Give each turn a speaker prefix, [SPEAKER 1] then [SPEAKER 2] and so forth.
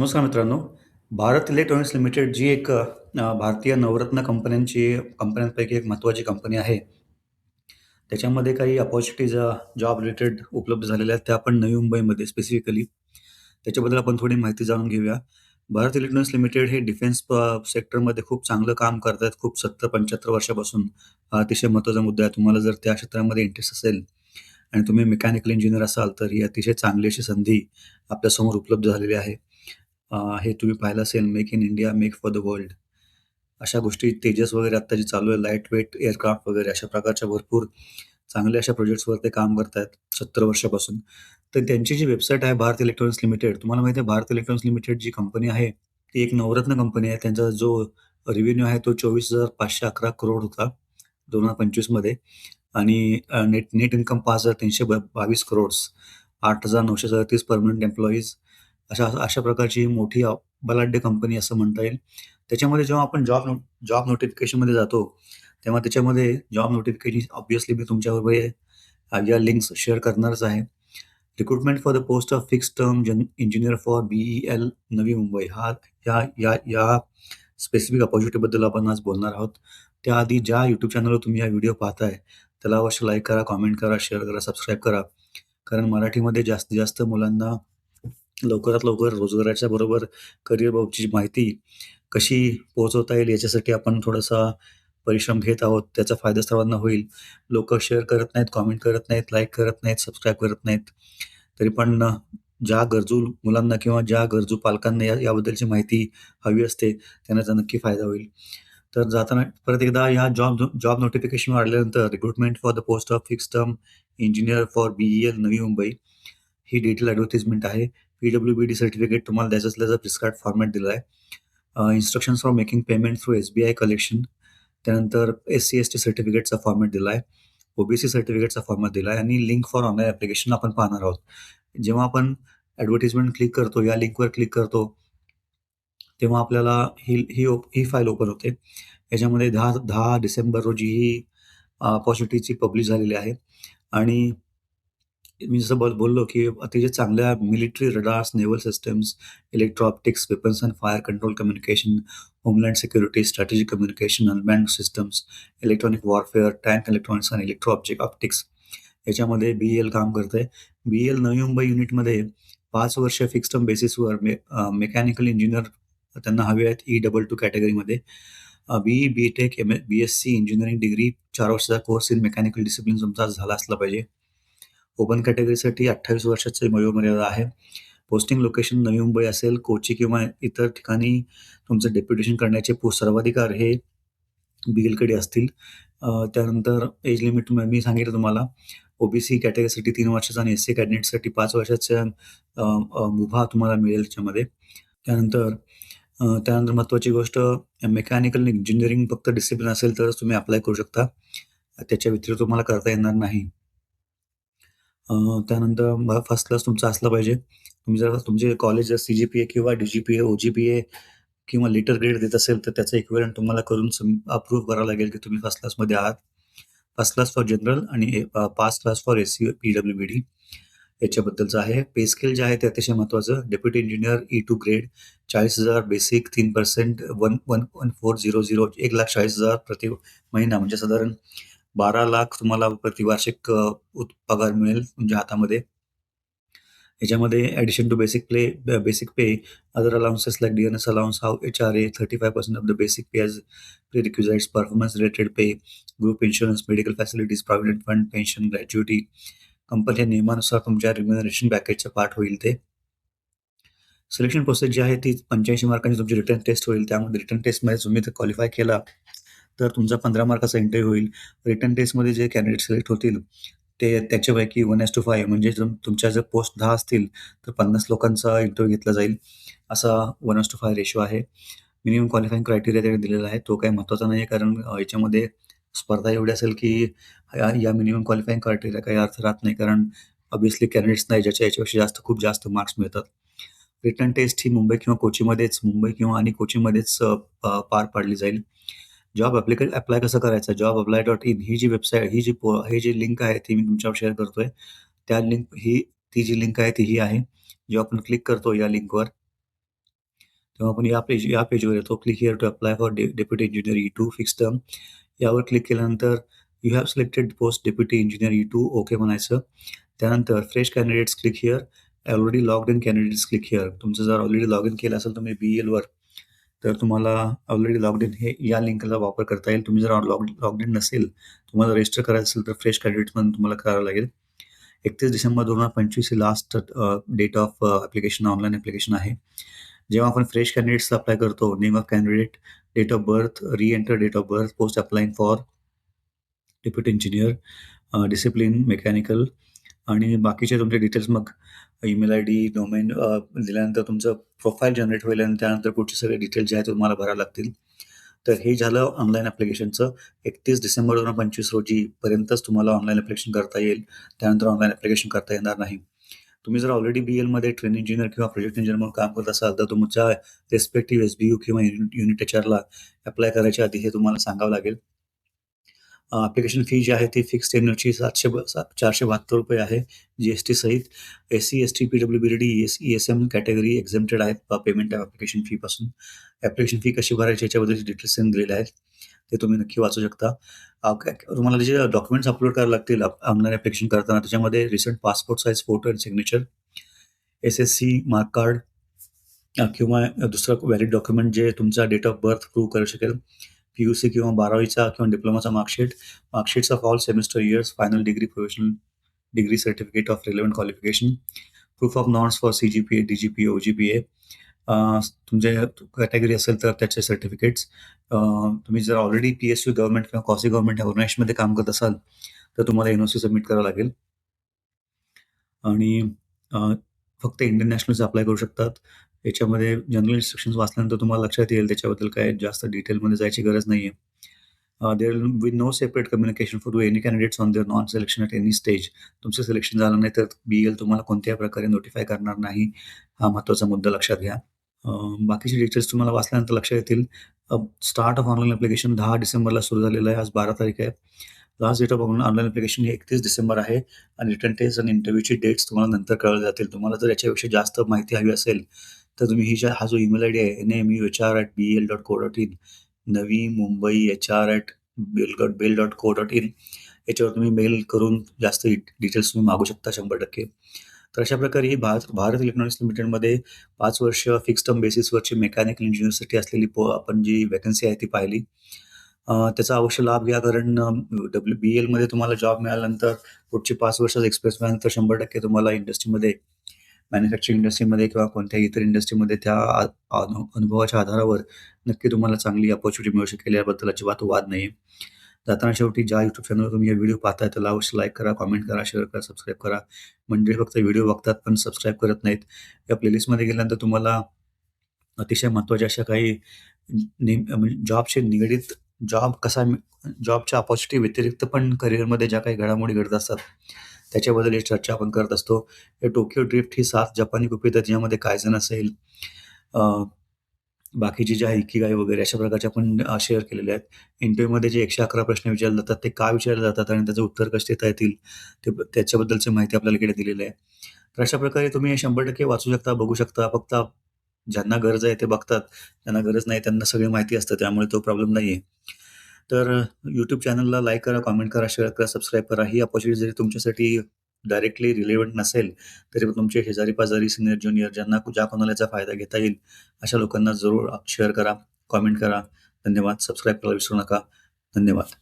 [SPEAKER 1] नमस्कार मित्रांनो. Bharat electronics limited जी एक भारतीय नवरत्न कंपन्यांपैकी एक महत्त्वाची कंपनी आहे. त्याच्यामध्ये काही अपॉर्च्युनिटीज जॉब रिलेटेड उपलब्ध झालेल्या आहेत, त्या आपण नवी मुंबईमध्ये स्पेसिफिकली. त्याच्याबद्दल आपण थोडी माहिती जाणून घेऊया. भारत इलेक्ट्रॉनिक्स लिमिटेड हे डिफेन्स सेक्टरमध्ये खूप चांगलं काम करत आहेत. खूप 70-75 वर्षापासून हा अतिशय महत्त्वाचा मुद्दा आहे. तुम्हाला जर त्या क्षेत्रामध्ये इंटरेस्ट असेल आणि तुम्ही मेकॅनिकल इंजिनिअर असाल, तर ही अतिशय चांगली अशी संधी आपल्यासमोर उपलब्ध झालेली आहे. हे तुम्ही पाहिलं असेल, make in India, make for the world. अशा गोष्टी तेजस वगैरे आत्ता जी चालू आहे, लाईट वेट एअरक्राफ्ट वगैरे अशा प्रकारच्या भरपूर चांगल्या अशा प्रोजेक्ट्सवर ते काम करतायत 70 वर्षापासून. तर त्यांची जी वेबसाईट आहे भारत इलेक्ट्रॉनिक्स लिमिटेड, तुम्हाला माहिती आहे भारत इलेक्ट्रॉनिक्स लिमिटेड जी कंपनी आहे, ती एक नवरत्न कंपनी आहे. त्यांचा जो रेव्हेन्यू आहे तो 24,511 करोड होता 2025 मध्ये आणि net net income 5,322 crores, 8,937 permanent employees अशा अशा प्रकारची ही मोठी बलाढ्य कंपनी असं म्हणता येईल. त्याच्यामध्ये जेव्हा आपण जॉब नोटिफिकेशनमध्ये जातो, तेव्हा त्याच्यामध्ये जॉब नोटिफिकेशन ऑब्व्हियसली मी तुमच्याबरोबर या लिंक्स शेअर करणारच आहे. Recruitment for the post of fixed term engineer for BEL Navi Mumbai हा या या या स्पेसिफिक अपॉर्च्युनिटीबद्दल आपण आज बोलणार आहोत. त्याआधी ज्या YouTube चॅनलवर तुम्ही हा व्हिडिओ पाहताय, त्याला अवश्य लाईक करा, कमेंट करा, शेअर करा, सबस्क्राईब करा. कारण मराठीमध्ये जास्तीत जास्त मुलांना लवकरात लवकर रोजगाराच्या बरोबर करिअरबाबतची माहिती कशी पोहोचवता येईल याच्यासाठी आपण थोडासा परिश्रम घेत आहोत. त्याचा फायदा सर्वांना होईल. लोकं शेअर करत नाहीत, कमेंट करत नाहीत, लाईक करत नाहीत, सबस्क्राईब करत नाहीत. तरी पण ज्या गरजू मुलांना किंवा ज्या गरजू पालकांना याबद्दलची माहिती हवी असते, त्यांना त्याचा नक्की फायदा होईल. तर जाताना परत एकदा ह्या जॉब नोटिफिकेशन वाढल्यानंतर recruitment for the post of fixed term engineer for BEL Navi Mumbai he detail advertisement आहे. PWBD सर्टिफिकेट तुम्हाला द्यायचं असल्याचा प्रिस्क्राइब्ड फॉर्मॅट दिला आहे. Instructions for making payment through SBI collection. त्यानंतर SC-ST सर्टिफिकेटचा फॉर्मॅट दिला आहे. OBC सर्टिफिकेटचा फॉर्मॅट दिला आहे आणि लिंक फॉर ऑनलाईन ॲप्लिकेशन आपण पाहणार आहोत. जेव्हा आपण ॲडव्हर्टाइजमेंट क्लिक करतो, या लिंकवर क्लिक करतो, तेव्हा आपल्याला ही फाईल ओपन होते. याच्यामध्ये 10 डिसेंबर रोजी ही अपॉर्च्युनिटीची पब्लिश झालेली आहे आणि मी जसं बोललो, की अतिशय चांगल्या military radars, naval systems, electro optics, weapons and fire control communication, homeland security, strategic communication, unmanned systems, electronic warfare, tank electronics आणि इलेक्ट्रो ऑप्टिक्स याच्यामध्ये BEL काम करतंय. BEL नवी मुंबई युनिटमध्ये 5 वर्ष फिक्स्ड टर्म बेसिसवर मेकॅनिकल इंजिनिअर त्यांना हवे आहेत E22 कॅटेगरीमध्ये. BE, BTech, BSc engineering degree 4 वर्षाचा कोर्स इन मेकॅनिकल डिसिप्लिन तुमचा झाला असला पाहिजे. ओपन कॅटेगरीसाठी 28 वर्षाची वयोमर्यादा आहे. पोस्टिंग लोकेशन नवी मुंबई असेल, कोची किंवा इतर ठिकाणी तुमचं डेप्युटेशन करण्याचे सर्वाधिकार हे BELकडे असतील. त्यानंतर एज लिमिट मी सांगितलं तुम्हाला. OBC कॅटेगरीसाठी 3 वर्षाचा आणि SC कॅन्डिडेटसाठी 5 वर्षाचा मुभा तुम्हाला मिळेल त्याच्यामध्ये. त्यानंतर त्यानंतर महत्त्वाची गोष्ट मेकॅनिकल इंजिनिअरिंग फक्त डिसिप्लिन असेल तरच तुम्ही अप्लाय करू शकता. त्याच्या व्यतिरिक्त तुम्हाला करता येणार नाही. त्यानंतर फर्स्ट क्लास तुमचा असला पाहिजे. तुम्ही जर तुमचे कॉलेज जर CGPA किंवा DGPA, OGPA किंवा लेटर ग्रेड देत असेल, तर त्याचं इक्विव्हॅलंट तुम्हाला करून अप्रूव्ह करावं लागेल, की तुम्ही फर्स्ट क्लासमध्ये आहात. फर्स्ट क्लास फॉर जनरल आणि pass class for SC, PWBD याच्याबद्दलचं आहे. पे स्केल जे आहे ते अतिशय महत्त्वाचं. Deputy engineer E2 grade 40,000 basic 3% 1,1400 1,40,000 प्रति महिना म्हणजे साधारण 12,00,000 तुम्हाला प्रतिवार्षिक पगार मिळेल तुमच्या हातामध्ये. याच्यामध्ये addition to basic pay, other allowances like DNS allowance, HRA, 35% of the basic pay as prerequisites, performance related pay, group insurance, medical facilities, provident fund, pension, gratuity, कंपनीच्या नियमानुसार तुमच्या रिम्युनरेशन पॅकेजचा पार्ट होईल ते. सिलेक्शन प्रोसेस जी आहे ती 85 मार्कांची तुमची रिटन टेस्ट होईल. त्यामध्ये रिटन टेस्टमध्ये तुम्ही क्वालिफाय केला, तर तुमचा 15 मार्काचा इंटरव्ह्यू होईल. रिटन टेस्टमध्ये जे कॅन्डिडेट सिलेक्ट होतील, ते त्याच्यापैकी 1:5 म्हणजे तुमच्या जर पोस्ट 10 असतील, तर 50 लोकांचा इंटरव्ह्यू घेतला जाईल. असा 1:5 रेशो आहे. मिनिमम क्वालिफाईंग क्रायटेरिया त्याने दिलेला आहे. तो काही महत्त्वाचा नाही आहे, कारण याच्यामध्ये स्पर्धा एवढी असेल, की या मिनिमम क्वालिफाईंग क्रायटेरिया काही अर्थ राहत नाही. कारण ऑब्व्हियसली कॅन्डिडेट्स नाही ज्याच्या याच्यापेक्षा खूप जास्त मार्क्स मिळतात. रिटन टेस्ट ही मुंबई किंवा आणि कोचीमध्येच पार पाडली जाईल. जॉब अप्लाय कसं करायचं? jobapply.in ही जी वेबसाईट ही जी लिंक आहे ती मी तुमच्यावर शेअर करतोय. ती जी लिंक आहे ती ही आहे. जेव्हा आपण क्लिक करतो या लिंकवर, तेव्हा आपण या पेजवर येतो. Click here to apply for deputy engineer E2 fix term. यावर क्लिक केल्यानंतर you have selected post deputy engineer E2 okay म्हणायचं. त्यानंतर fresh candidates click here. Already logged in candidates click here. तुमचं जर ऑलरेडी लॉग इन केलं असेल तुम्ही BELवर, तर तुम्हाला ऑलरेडी लॉग्ड इन हे या लिंकला वापर करता येईल. तुम्ही जर लॉग्ड इन नसेल, तुम्हाला रजिस्टर करायचं असेल तर फ्रेश कॅन्डिडेट्समधून तुम्हाला करावं लागेल. 31 डिसेंबर 2025 ही last date of application online application आहे. जेव्हा आपण फ्रेश कॅन्डिडेट्सला अप्लाय करतो, name of candidate, date of birth, reenter date of birth, post applying for deputy engineer, discipline, mechanical आणि बाकीचे तुमचे डिटेल्स मग ईमेल आयडी, डोमेन दिल्यानंतर तुमचं प्रोफाईल जनरेट होईल आणि त्यानंतर पुढचे सगळे डिटेल्स जे आहेत ते तुम्हाला भरावे लागतील. तर हे झालं ऑनलाईन ॲप्लिकेशनचं. 31 डिसेंबर 2025 रोजीपर्यंतच तुम्हाला ऑनलाईन ॲप्लिकेशन करता येईल. त्यानंतर ऑनलाईन ॲप्लिकेशन करता येणार नाही. तुम्ही जर ऑलरेडी BELमध्ये ट्रेन इंजिनियर किंवा प्रोजेक्ट इंजिनियर म्हणून काम करत असाल, तर तुमच्या रिस्पेक्टिव्ह SBU किंवा युनिट HRला अप्लाय करायच्या आधी हे तुम्हाला सांगावं लागेल. ॲप्लिकेशन फी जी आहे ती फिक्स टेन्युअरची ₹472 आहे GST सहित. SC, ST, PWBD, ESM category exempted आहेत पेमेंट ॲप्लिकेशन फीपासून. ॲप्लिकेशन फी कशी भरायची याच्याबद्दलचे डिटेल्स दिलेले आहेत. ते तुम्ही नक्की वाचू शकता. तुम्हाला जे डॉक्युमेंट्स अपलोड करावे लागतील ऑनलाईन ॲप्लिकेशन करताना, त्याच्यामध्ये रिसेंट पासपोर्ट साईज फोटो आणि सिग्नेचर, SSC मार्क कार्ड किंवा दुसरं व्हॅलिड डॉक्युमेंट जे तुमचा डेट ऑफ बर्थ प्रूव्ह करू शकेल. PUC किंवा 12वीचा किंवा डिप्लोमाचा marksheets of all semester years, final degree, professional degree certificate of relevant qualification, proof of norms for CGPA, DGPA, OGPA, तुमचे कॅटेगरी असेल तर त्याचे सर्टिफिकेट्स. तुम्ही जर ऑलरेडी PSU गव्हर्नमेंट किंवा क्वासी गव्हर्नमेंट ऑर्गनायझेशनमध्ये काम करत असाल, तर तुम्हाला NOC सबमिट करावं लागेल. आणि फक्त इंडियन नॅशनल्स अप्लाय करू शकतात. याच्यामध्ये जनरल इन्स्ट्रक्शन्स वाचल्यानंतर तुम्हाला लक्षात येईल त्याच्याबद्दल काय जास्त डिटेलमध्ये जायची गरज नाही आहे. There will be no separate communication for any candidates on there non selection at any stage. तुमचं सिलेक्शन झालं नाही तर BEL तुम्हाला कोणत्याही प्रकारे नोटिफाय करणार नाही. हा महत्त्वाचा मुद्दा लक्षात घ्या. बाकीचे डिटेल्स तुम्हाला वाचल्यानंतर लक्षात येतील. स्टार्ट ऑफ ऑनलाईन ॲप्लिकेशन 10 डिसेंबरला सुरू झालेलं आहे. आज 12 तारीख आहे. Last date of online application ही 31 डिसेंबर आहे आणि रिटर्न टेस्ट आणि इंटरव्ह्यूची डेट्स तुम्हाला नंतर कळवल्या जातील. तुम्हाला जर याच्यापेक्षा जास्त माहिती हवी असेल, तर तुम्ही हा जो ईमेल आयडी आहे NAMUHR@BEL.co.in, नवी मुंबई HR@BEL.co.in याच्यावर तुम्ही मेल करून जास्त डिटेल्स तुम्ही मागू शकता 100%. तर अशा प्रकारे ही भारत इलेक्ट्रॉनिक्स लिमिटेडमध्ये 5 वर्ष फिक्स टर्म बेसिसवरची मेकॅनिकल इंजिनिअरसाठी असलेली आपण जी व्हॅकन्सी आहे ती पाहिली. त्याचा अवश्य लाभ घ्या, कारण BELमध्ये तुम्हाला जॉब मिळाल्यानंतर पुढची 5 वर्षाचा एक्सपिरियन्स मिळाल्यानंतर 100% तुम्हाला इंडस्ट्रीमध्ये, मॅन्युफॅक्चरिंग इंडस्ट्रीमध्ये किंवा कोणत्याही इतर इंडस्ट्रीमध्ये त्या अनुभवाच्या आधारावर नक्की तुम्हाला चांगली अपॉर्च्युनिटी मिळू शकेल. याबद्दल अजिबात वाद नाही आहे. जाताना शेवटी ज्या YouTube चॅनलवर तुम्ही हे व्हिडिओ पाहताय त्याला अवश्य लाईक करा, कमेंट करा, शेअर करा, सबस्क्राईब करा. म्हणजे फक्त व्हिडिओ बघतात पण सबस्क्राईब करत नाहीत. या प्लेलिस्टमध्ये गेल्यानंतर तुम्हाला अतिशय महत्त्वाच्या अशा काही म्हणजे जॉबशी निगडीत जॉबच्या अपॉर्च्युनिटी व्यतिरिक्त पण करिअरमध्ये ज्या काही घडामोडी घडत असतात, त्याच्याबद्दल चर्चा आपण करत असतो. हे टोकियो ड्रिफ्ट ही 7 जपानी गुपितं, ज्यामध्ये कायझन असेल, बाकीची जे आहे इकिगाई वगैरे अशा प्रकारचे आपण शेअर केलेले आहेत. इंटरव्ह्यूमध्ये जे 111 प्रश्न विचारले जातात ते का विचारले जातात आणि त्याचं उत्तर कसे देता येतील त्याच्याबद्दलची माहिती आपल्याला इकडे दिलेली आहे. तर अशा प्रकारे तुम्ही हे 100% वाचू शकता, बघू शकता. फक्त ज्यांना गरज आहे ते बघतात, ज्यांना गरज नाही त्यांना सगळी माहिती असतं, त्यामुळे तो प्रॉब्लेम नाही आहे. तर YouTube चॅनलला लाईक करा, कमेंट करा, शेअर करा, सबस्क्राईब करा. ही अपॉर्च्युनिटी जरी तुमच्यासाठी डायरेक्टली रिलेव्हंट नसेल, तरी पण तुमचे शेजारी-पाजारी, सीनियर, ज्युनियर ज्या कोणाला याचा फायदा घेता येईल, अशा लोकांना जरूर शेअर करा, कमेंट करा. धन्यवाद. सबस्क्राईब करायला विसरू नका. धन्यवाद.